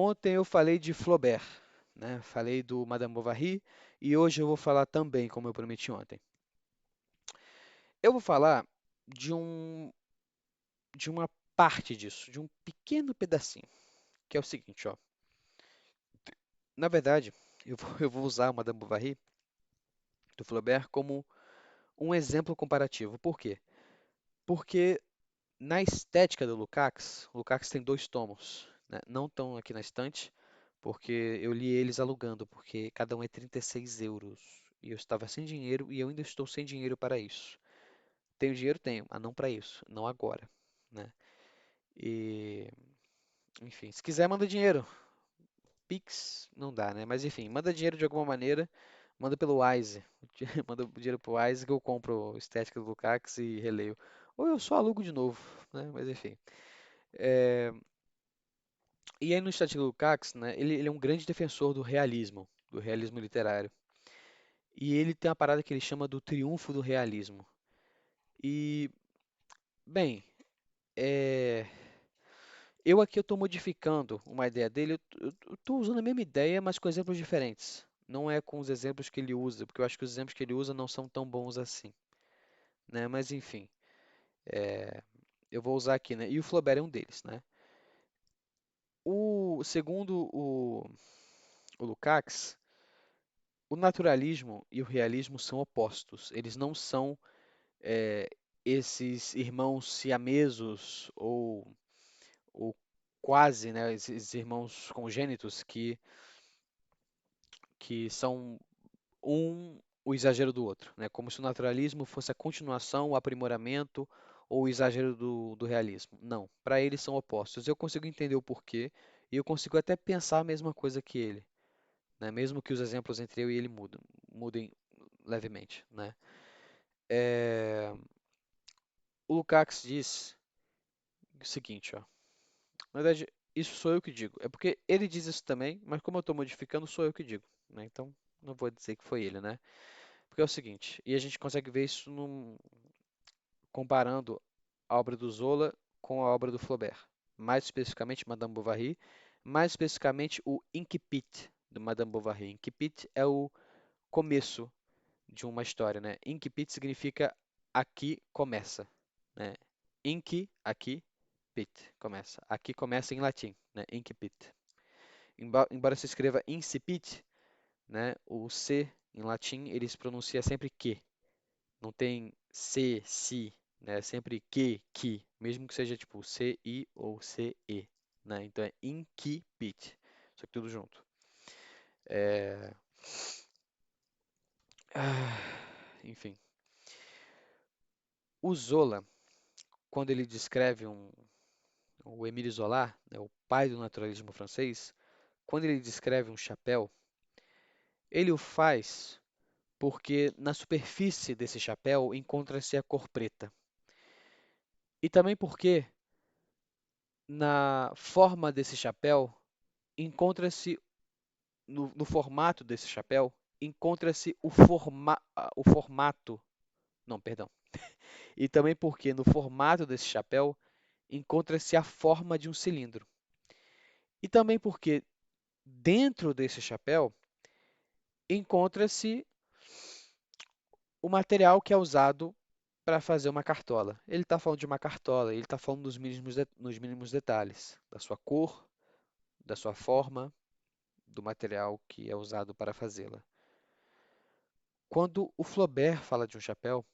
Ontem eu falei de Flaubert, né? Falei do Madame Bovary e hoje eu vou falar também, como eu prometi ontem. Eu vou falar de de uma parte disso, de um pequeno pedacinho, que é o seguinte, ó. Na verdade, eu vou usar o Madame Bovary do Flaubert como um exemplo comparativo. Por quê? Porque na estética do Lukács, o Lukács tem dois tomos, né? Não estão aqui na estante, porque eu li eles alugando, porque cada um é 36 euros. E eu estava sem dinheiro e eu ainda estou sem dinheiro para isso. Tenho dinheiro? Tenho, mas não para isso, não agora, né? E, enfim, se quiser, manda dinheiro. Pix não dá, né? Mas enfim, manda dinheiro de alguma maneira, manda pelo Wise. Manda dinheiro pro Wise que eu compro Estética do Lukács e releio. Ou eu só alugo de novo, né? Mas enfim. É, e aí no Estética do Lukács, né? Ele é um grande defensor do realismo literário. E ele tem uma parada que ele chama do triunfo do realismo. E, bem, é, eu estou modificando uma ideia dele. Eu estou usando a mesma ideia, mas com exemplos diferentes. Não é com os exemplos que ele usa, porque eu acho que os exemplos que ele usa não são tão bons assim, né? Mas enfim, é, eu vou usar aqui, né? E o Flaubert é um deles, né? Segundo o Lukács, o naturalismo e o realismo são opostos. Eles não são é, esses irmãos siamesos ou quase, né? Esses irmãos congênitos que são o exagero do outro, né? Como se o naturalismo fosse a continuação, o aprimoramento ou o exagero do realismo. Não, para eles são opostos. Eu consigo entender o porquê e eu consigo até pensar a mesma coisa que ele, né? Mesmo que os exemplos entre eu e ele mudem levemente, né? É, O Lukács diz o seguinte, ó. Na verdade, isso sou eu que digo. É porque ele diz isso também, mas como eu estou modificando, sou eu que digo, né? Então, não vou dizer que foi ele, né? Porque é o seguinte, e a gente consegue ver isso comparando a obra do Zola com a obra do Flaubert. Mais especificamente, Madame Bovary, mais especificamente o Incipit de Madame Bovary. Incipit é o começo de uma história, né? Incipit significa aqui começa, né? Inci, aqui, pit, começa. Aqui começa em latim, né? Incipit. Embora se escreva incipit, né? O C em latim ele se pronuncia sempre que. Não tem C, si, né? É sempre que, mesmo que seja tipo C-I ou C-E, né? Então é incipit, só que tudo junto. É... ah, enfim, o Zola, quando ele descreve o Émile Zola, né, o pai do naturalismo francês, quando ele descreve um chapéu, ele o faz porque na superfície desse chapéu encontra-se a cor preta. E também porque na forma desse chapéu encontra-se no formato desse chapéu, encontra-se o formato. Não, perdão. E também porque no formato desse chapéu encontra-se a forma de um cilindro. E também porque dentro desse chapéu encontra-se o material que é usado para fazer uma cartola. Ele está falando de uma cartola, ele está falando nos mínimos detalhes, da sua cor, da sua forma, do material que é usado para fazê-la. Quando o Flaubert fala de um chapéu,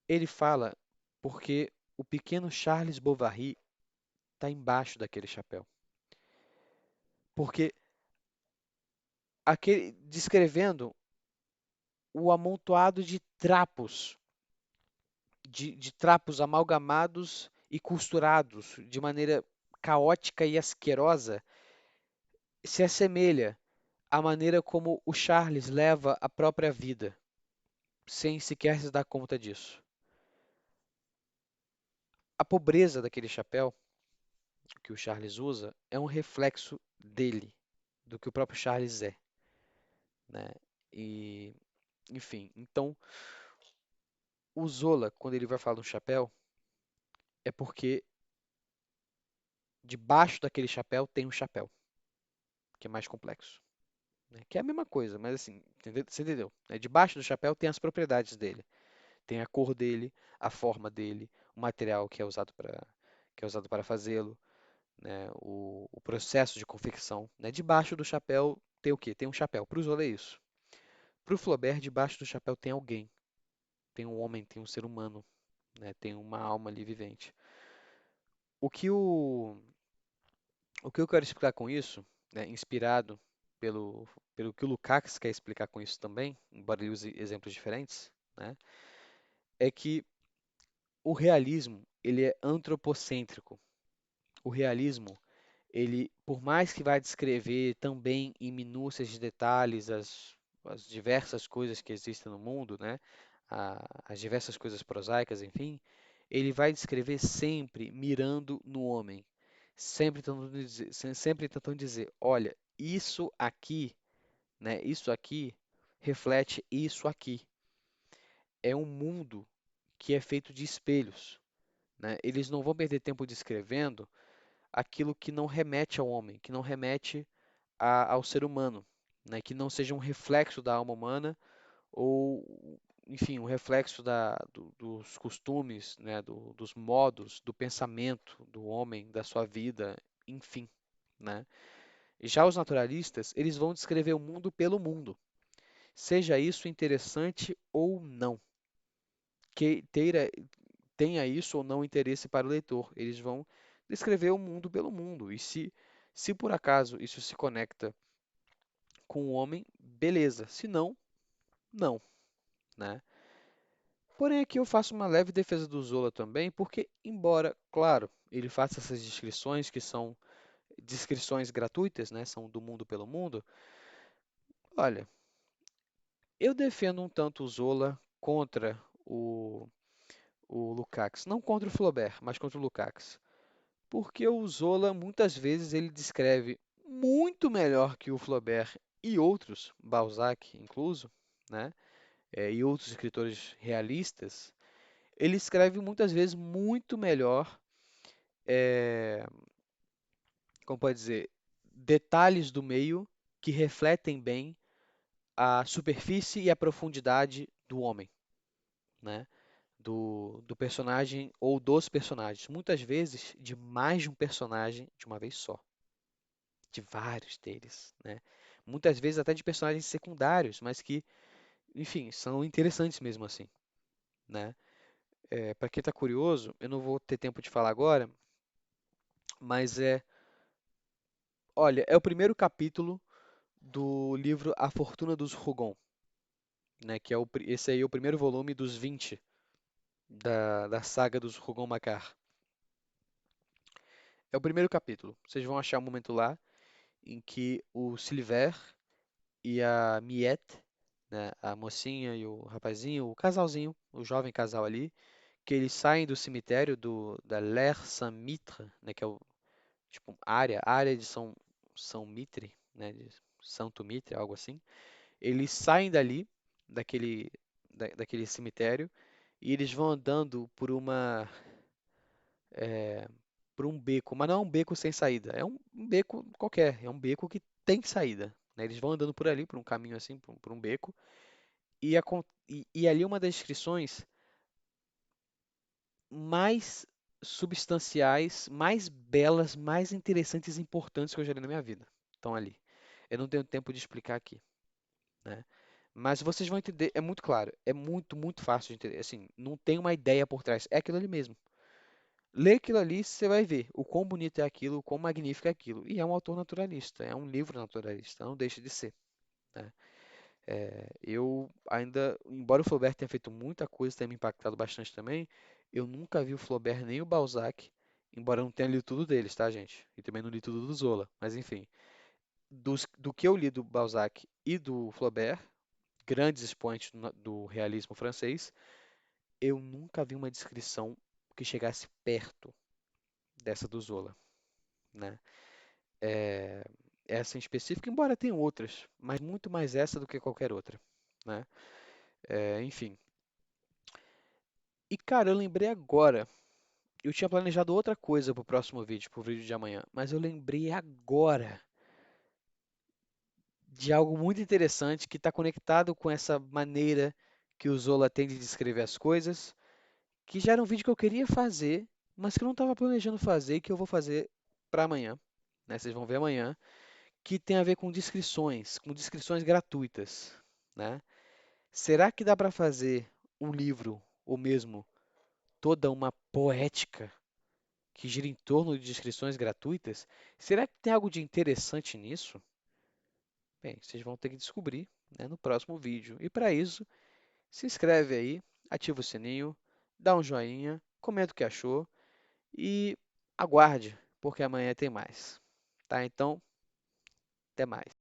ele fala porque o pequeno Charles Bovary está embaixo daquele chapéu. Porque descrevendo o amontoado de trapos, de trapos amalgamados e costurados de maneira caótica e asquerosa, se assemelha à maneira como o Charles leva a própria vida, sem sequer se dar conta disso. A pobreza daquele chapéu que o Charles usa é um reflexo dele, do que o próprio Charles é, né? E, enfim, então o Zola, quando ele vai falar do chapéu, é porque Debaixo daquele chapéu tem um chapéu, que é mais complexo, né? Que é a mesma coisa, mas assim, você entendeu? Né? Debaixo do chapéu tem as propriedades dele, tem a cor dele, a forma dele, o material que é usado para fazê-lo, né? O processo de confecção, né? Debaixo do chapéu tem o quê? Tem um chapéu. Para o Zola é isso. Para o Flaubert, debaixo do chapéu tem alguém, tem um homem, tem um ser humano, né? Tem uma alma ali vivente. O que o, o que eu quero explicar com isso, né? Inspirado pelo que o Lukács quer explicar com isso também, embora ele use exemplos diferentes, né? É que o realismo ele é antropocêntrico. O realismo ele, por mais que vá descrever também em minúcias de detalhes as diversas coisas que existem no mundo, né? As diversas coisas prosaicas, enfim, ele vai descrever sempre mirando no homem, sempre tentando dizer, olha, isso aqui, né? Isso aqui reflete isso aqui. É um mundo que é feito de espelhos, né? Eles não vão perder tempo descrevendo aquilo que não remete ao homem, que não remete ao ser humano, né? Que não seja um reflexo da alma humana ou, enfim, um reflexo dos costumes, né? Dos modos, do pensamento do homem, da sua vida, enfim, né? Já os naturalistas, eles vão descrever o mundo pelo mundo, seja isso interessante ou não, que tenha isso ou não interesse para o leitor. Eles vão descrever o mundo pelo mundo. E se por acaso isso se conecta com o homem, beleza. Se não, não, né? Porém, aqui eu faço uma leve defesa do Zola também, porque, embora, claro, ele faça essas descrições que são descrições gratuitas, né? São do mundo pelo mundo. Olha, eu defendo um tanto o Zola contra o Lukács. Não contra o Flaubert, mas contra o Lukács. Porque o Zola, muitas vezes, ele descreve muito melhor que o Flaubert e outros, Balzac incluso, né? E outros escritores realistas, ele escreve muitas vezes muito melhor, é, como pode dizer, detalhes do meio que refletem bem a superfície e a profundidade do homem, né? Do personagem ou dos personagens. Muitas vezes, de mais de um personagem de uma vez só. De vários deles, né? Muitas vezes até de personagens secundários, mas que, enfim, são interessantes mesmo assim, né? Para quem está curioso, eu não vou ter tempo de falar agora, mas olha, é o primeiro capítulo do livro A Fortuna dos Rougon, né? Que é esse aí é o primeiro volume dos 20 da saga dos Rougon-Macquart. É o primeiro capítulo. Vocês vão achar um momento lá em que o Silver e a Miette, né, a mocinha e o rapazinho, o casalzinho, o jovem casal ali, que eles saem do cemitério da l'Air Saint-Mitre, né, que é o tipo área de São Mitre, né, de Santo Mitre, algo assim. Eles saem dali, daquele cemitério, e eles vão andando é, por um beco, mas não é um beco sem saída, é um beco qualquer, é um beco que tem saída, né? Eles vão andando por ali, por um caminho assim, por um beco, e ali uma das descrições mais substanciais, mais belas, mais interessantes e importantes que eu já li na minha vida. Estão ali. Eu não tenho tempo de explicar aqui, né? Mas vocês vão entender, é muito claro, é muito, muito fácil de entender. Assim, não tem uma ideia por trás, é aquilo ali mesmo. Lê aquilo ali, você vai ver o quão bonito é aquilo, o quão magnífico é aquilo. E é um autor naturalista, é um livro naturalista, não deixa de ser, né? Eu ainda, embora o Flaubert tenha feito muita coisa, tenha me impactado bastante também, eu nunca vi o Flaubert nem o Balzac, embora eu não tenha lido tudo deles, tá, gente? E também não li tudo do Zola, mas enfim. Do que eu li do Balzac e do Flaubert, grandes expoentes do realismo francês, eu nunca vi uma descrição que chegasse perto dessa do Zola, né? É, essa em específico, embora tenha outras, mas muito mais essa do que qualquer outra, né? Enfim. E cara, eu lembrei agora, eu tinha planejado outra coisa para o próximo vídeo, para o vídeo de amanhã, mas eu lembrei agora de algo muito interessante que está conectado com essa maneira que o Zola tem de descrever as coisas, que já era um vídeo que eu queria fazer, mas que eu não estava planejando fazer e que eu vou fazer para amanhã, né? Vocês vão ver amanhã, que tem a ver com descrições gratuitas, né? Será que dá para fazer um livro, ou mesmo toda uma poética que gira em torno de descrições gratuitas? Será que tem algo de interessante nisso? Bem, vocês vão ter que descobrir, né, no próximo vídeo. E para isso, se inscreve aí, ativa o sininho, dá um joinha, comenta o que achou e aguarde, porque amanhã tem mais. Tá? Então, até mais.